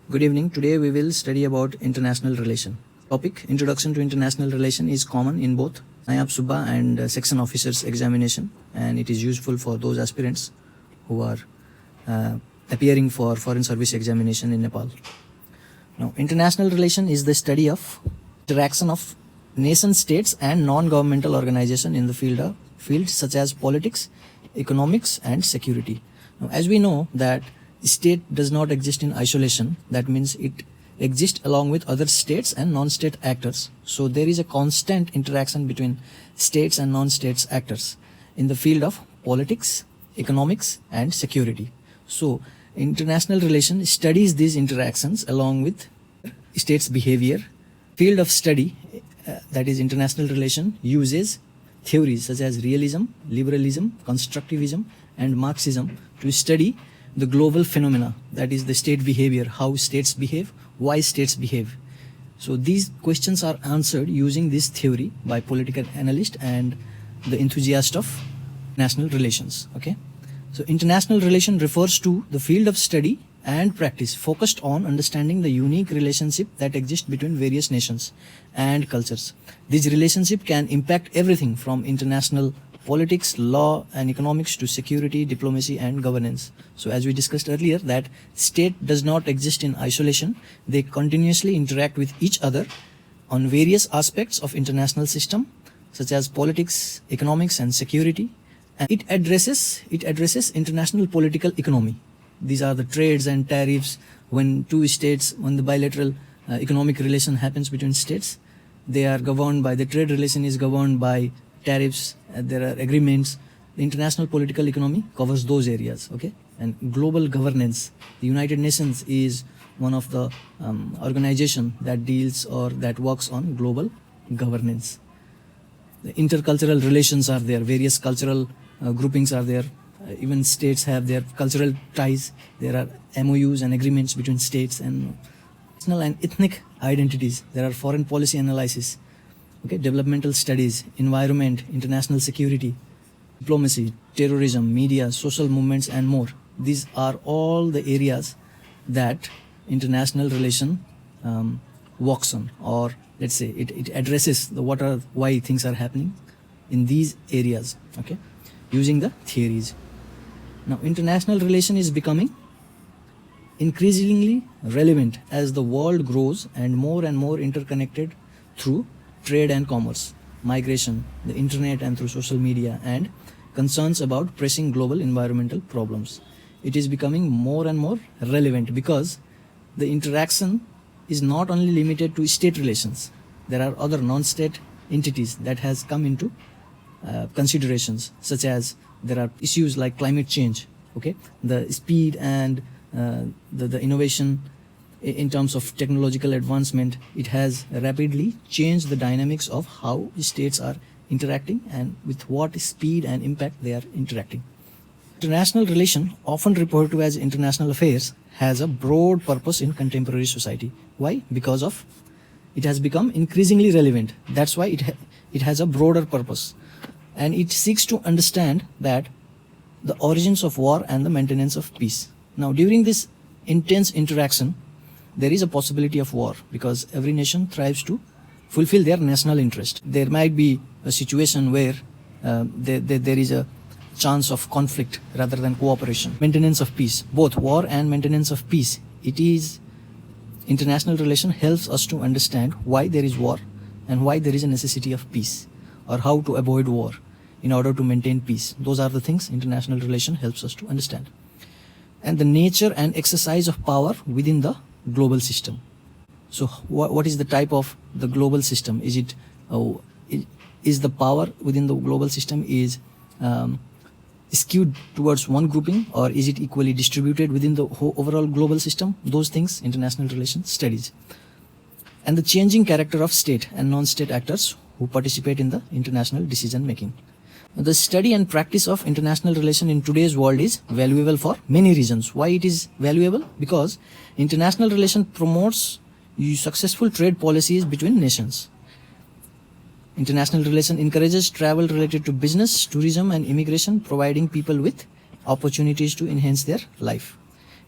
Good evening. Today we will study about international relation. Topic: Introduction to International Relation is common in both Nayab Subba and section officers examination, and it is useful for those aspirants who are appearing for foreign service examination in Nepal. Now, international relation is the study of interaction of nation states and non-governmental organization in the fields such as politics, economics and security. Now, as we know that state does not exist in isolation, that means it exists along with other states and non-state actors. So there is a constant interaction between states and non-states actors in the field of politics, economics and security. So international relation studies these interactions along with states' behavior. Field of study, that is international relation, uses theories such as Realism, Liberalism, Constructivism and Marxism to study the global phenomena, that is the state behavior, how states behave, why states behave. So these questions are answered using this theory by political analyst and the enthusiast of national relations. Okay, so international relation refers to the field of study and practice focused on understanding the unique relationship that exists between various nations and cultures. This relationship can impact everything from international politics, law and economics to security, diplomacy and governance. So as we discussed earlier, that state does not exist in isolation. They continuously interact with each other on various aspects of international system such as politics, economics and security. And it addresses international political economy. These are the trades and tariffs. When the bilateral economic relation happens between states, they are governed by, the trade relation is governed by tariffs, there are agreements. The international political economy covers those areas. Okay, and global governance. The United Nations is one of the organization that deals or that works on global governance. The intercultural relations are there. Various cultural groupings are there. Even states have their cultural ties. There are MOUs and agreements between states and national and ethnic identities. There are foreign policy analysis. Okay, developmental studies, environment, international security, diplomacy, terrorism, media, social movements and more. These are all the areas that international relation works on, or let's say it addresses the why things are happening in these areas. Okay, using the theories. Now, international relation is becoming increasingly relevant as the world grows and more interconnected through trade and commerce, migration, the internet and through social media, and concerns about pressing global environmental problems. It is becoming more and more relevant because the interaction is not only limited to state relations. There are other non-state entities that has come into considerations, such as there are issues like climate change. Okay, the speed and the innovation in terms of technological advancement, it has rapidly changed the dynamics of how states are interacting and with what speed and impact they are interacting. International relation, often referred to as international affairs, has a broad purpose in contemporary society. Why? Because of it has become increasingly relevant. That's why it has a broader purpose, and it seeks to understand that the origins of war and the maintenance of peace. Now, during this intense interaction, there is a possibility of war because every nation tries to fulfill their national interest. There might be a situation where there is a chance of conflict rather than cooperation. Maintenance of peace, both war and maintenance of peace. International relation helps us to understand why there is war and why there is a necessity of peace, or how to avoid war in order to maintain peace. Those are the things international relation helps us to understand. And the nature and exercise of power within the global system. So what is the type of the global system? Is the power within the global system is skewed towards one grouping, or is it equally distributed within the whole overall global system? Those things international relations studies. And the changing character of state and non-state actors who participate in the international decision making. The study and practice of international relation in today's world is valuable for many reasons. Why it is valuable? Because international relation promotes successful trade policies between nations. International relation encourages travel related to business, tourism and immigration, providing people with opportunities to enhance their life.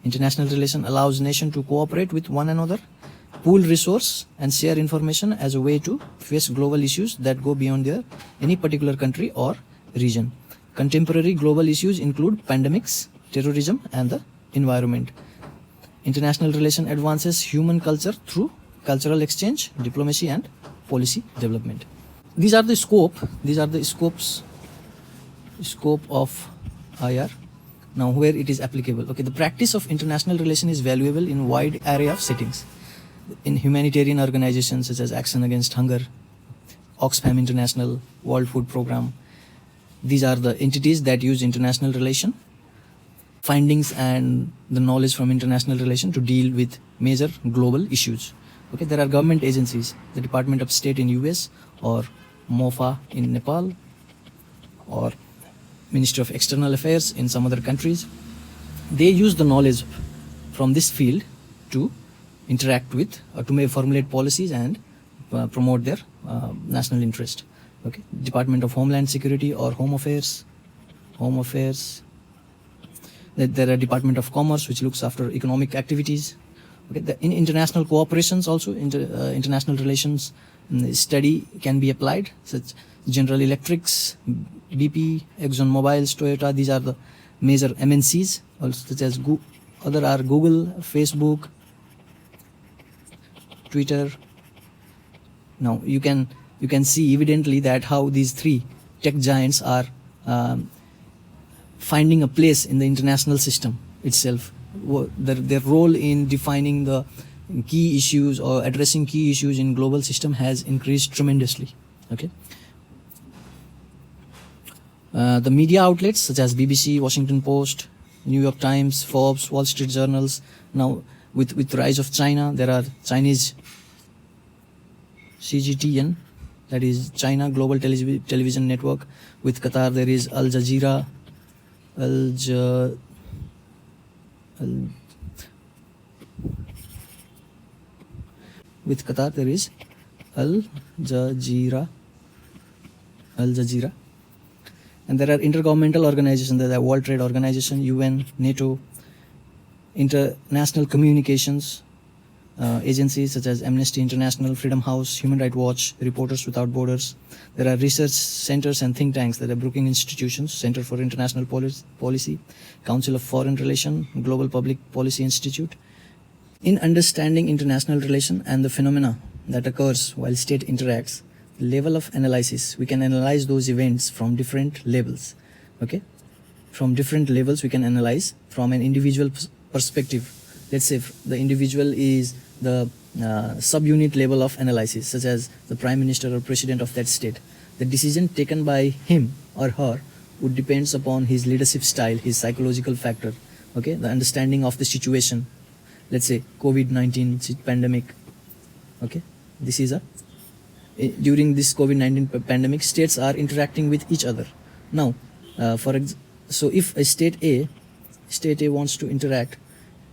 International relation allows nations to cooperate with one another, pool resource and share information as a way to face global issues that go beyond any particular country or region. Contemporary global issues include pandemics, terrorism and the environment. International relation advances human culture through cultural exchange, diplomacy and policy development. These are the scopes of IR. Now where it is applicable. Okay, the practice of international relation is valuable in wide array of settings. In humanitarian organizations such as Action Against Hunger, Oxfam International, World Food Program. These are the entities that use international relation findings and the knowledge from international relation to deal with major global issues. Okay, there are government agencies, the Department of State in US or MOFA in Nepal or Ministry of External Affairs in some other countries. They use the knowledge from this field to interact with or to formulate policies and promote their national interest. Okay, Department of Homeland Security or Home Affairs. There are Department of Commerce which looks after economic activities. Okay, in international cooperations also, international relations study can be applied, such General Electrics, BP, Exxon Mobiles, Toyota. These are the major MNCs, also such as other are Google, Facebook, Twitter. Now you can see evidently that how these three tech giants are finding a place in the international system itself. Their role in defining the key issues or addressing key issues in global system has increased tremendously. Okay. The media outlets such as BBC, Washington Post, New York Times, Forbes, Wall Street Journals. Now with rise of China, there are Chinese CGTN, that is China Global Television Network. With Qatar there is Al Jazeera, with Qatar there is Al Jazeera, and there are intergovernmental organizations. There are World Trade Organization, UN, NATO, international communications agencies such as Amnesty International, Freedom House, Human Rights Watch, Reporters Without Borders. There are research centers and think tanks that are Brookings Institutions, Center for International Policy, Council of Foreign Relations, Global Public Policy Institute. In understanding international relation and the phenomena that occurs while state interacts, level of analysis, we can analyze those events from different levels. Okay, from different levels we can analyze from an individual perspective. Let's say if the individual is the subunit level of analysis, such as the prime minister or president of that state. The decision taken by him or her would depends upon his leadership style, his psychological factor. Okay, the understanding of the situation. Let's say COVID-19 pandemic. Okay, this is during this COVID-19 pandemic, states are interacting with each other. Now, so if a state A wants to interact,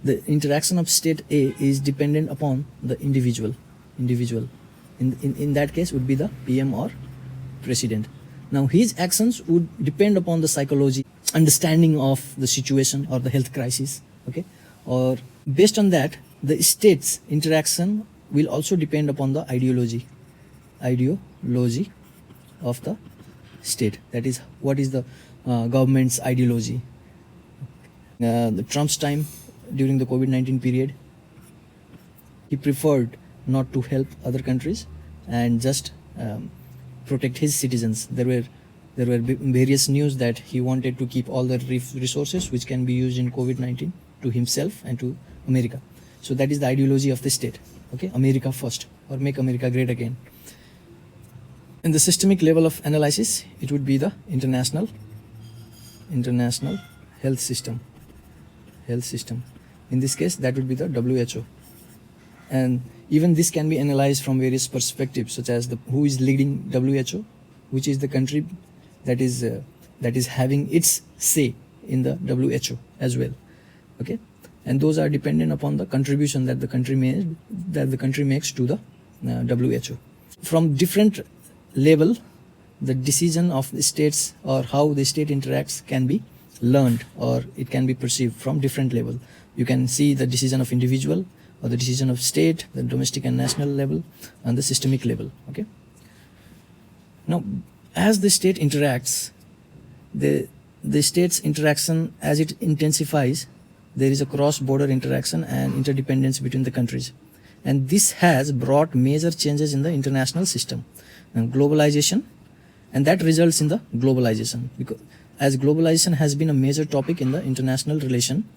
the interaction of state A is dependent upon the individual. In that case would be the PM or president. Now his actions would depend upon the psychology, understanding of the situation or the health crisis. Okay, or based on that, the state's interaction will also depend upon the ideology of the state. That is, what is the government's ideology. The Trump's time during the COVID-19 period, he preferred not to help other countries and just protect his citizens. There were various news that he wanted to keep all the resources which can be used in COVID-19 to himself and to America. So that is the ideology of the state. Okay, America first, or make America great again. In the systemic level of analysis, it would be the international health system. In this case, that would be the WHO. And even this can be analyzed from various perspectives, such as who is leading WHO, which is the country that is having its say in the WHO as well. Okay, and those are dependent upon the contribution that the country makes to the WHO. From different level, the decision of the states or how the state interacts can be learned, or it can be perceived from different level. You can see the decision of individual or the decision of state, the domestic and national level, and the systemic level. Okay. Now, as the state interacts, the state's interaction, as it intensifies, there is a cross-border interaction and interdependence between the countries. And this has brought major changes in the international system and globalization, and that results in the globalization. Because as globalization has been a major topic in the international relation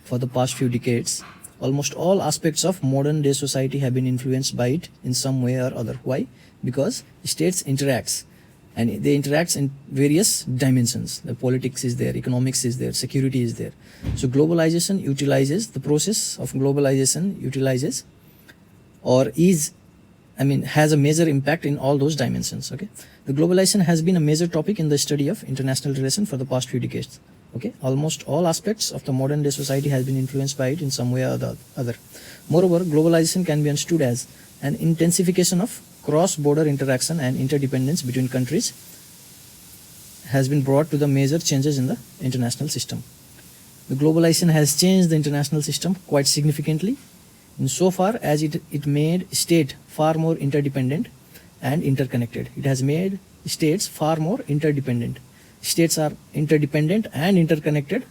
for the past few decades, almost all aspects of modern day society have been influenced by it in some way or other. Why? Because states interacts, and they interact in various dimensions. The politics is there, economics is there, security is there. So globalization utilizes, the process of globalization utilizes or is, has a major impact in all those dimensions. Okay, the globalization has been a major topic in the study of international relation for the past few decades. Okay, almost all aspects of the modern day society has been influenced by it in some way or the other. Moreover, globalization can be understood as an intensification of cross-border interaction and interdependence between countries has been brought to the major changes in the international system. The globalization has changed the international system quite significantly insofar as it made state far more interdependent and interconnected. It has made states far more interdependent. States are interdependent and interconnected,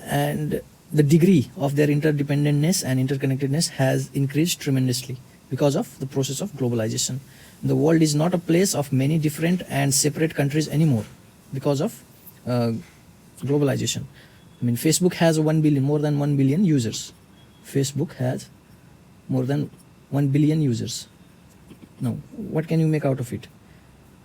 and the degree of their interdependentness and interconnectedness has increased tremendously because of the process of globalization. The world is not a place of many different and separate countries anymore because of globalization. Facebook has more than 1 billion users. Facebook has more than 1 billion users. Now, what can you make out of it?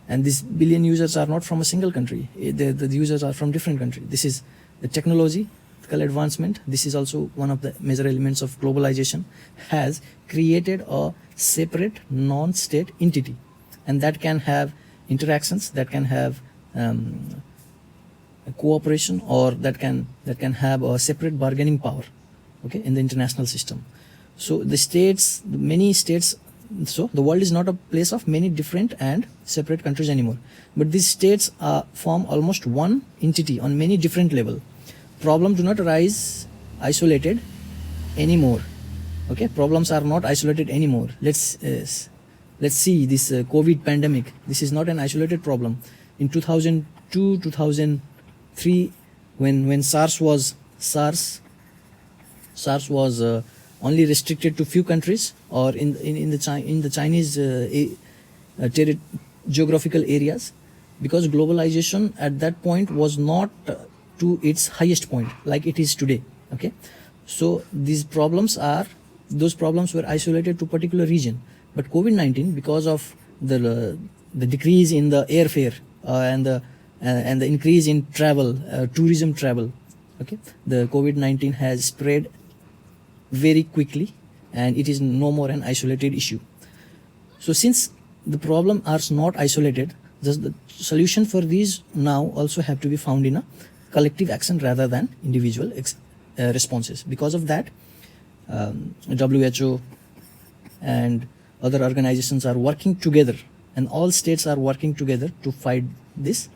And these billion users are not from a single country. The users are from different countries. This is the technological advancement. This is also one of the major elements of globalization, has created a separate non-state entity, and that can have interactions, that can have cooperation, or that can have a separate bargaining power, okay, in the international system. So many states, so the world is not a place of many different and separate countries anymore, but these states form almost one entity on many different levels. Problems do not arise isolated anymore. Okay, problems are not isolated anymore. Let's see this COVID pandemic. This is not an isolated problem. In 2002, 2003, when SARS was only restricted to few countries or in the Chinese geographical areas, because globalization at that point was not to its highest point like it is today. Okay, so those problems were isolated to particular region. But COVID-19, because of the decrease in the airfare and the increase in travel, tourism travel, okay, the COVID-19 has spread very quickly, and it is no more an isolated issue. So since the problem are not isolated, the solution for these now also have to be found in a collective action rather than individual responses. Because of that, WHO and other organizations are working together, and all states are working together to fight this,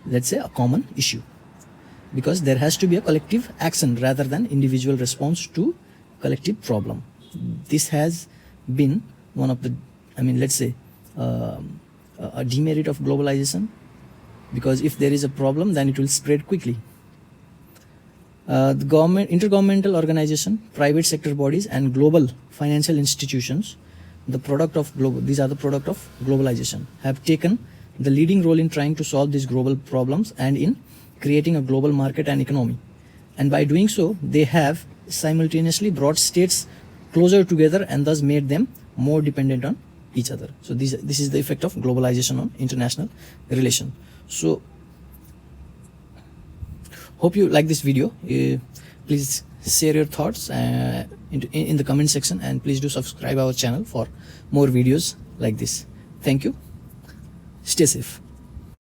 let's say, a common issue, because there has to be a collective action rather than individual response to collective problem. This has been one of the, let's say, a demerit of globalization, because if there is a problem, then it will spread quickly. The government, intergovernmental organization, private sector bodies, and global financial institutions, these are the product of globalization, have taken the leading role in trying to solve these global problems and in creating a global market and economy. And by doing so, they have simultaneously brought states closer together and thus made them more dependent on each other. So this is the effect of globalization on international relation. So hope you like this video. Please share your thoughts in the comment section, and please do subscribe our channel for more videos like this. Thank you. Stay safe.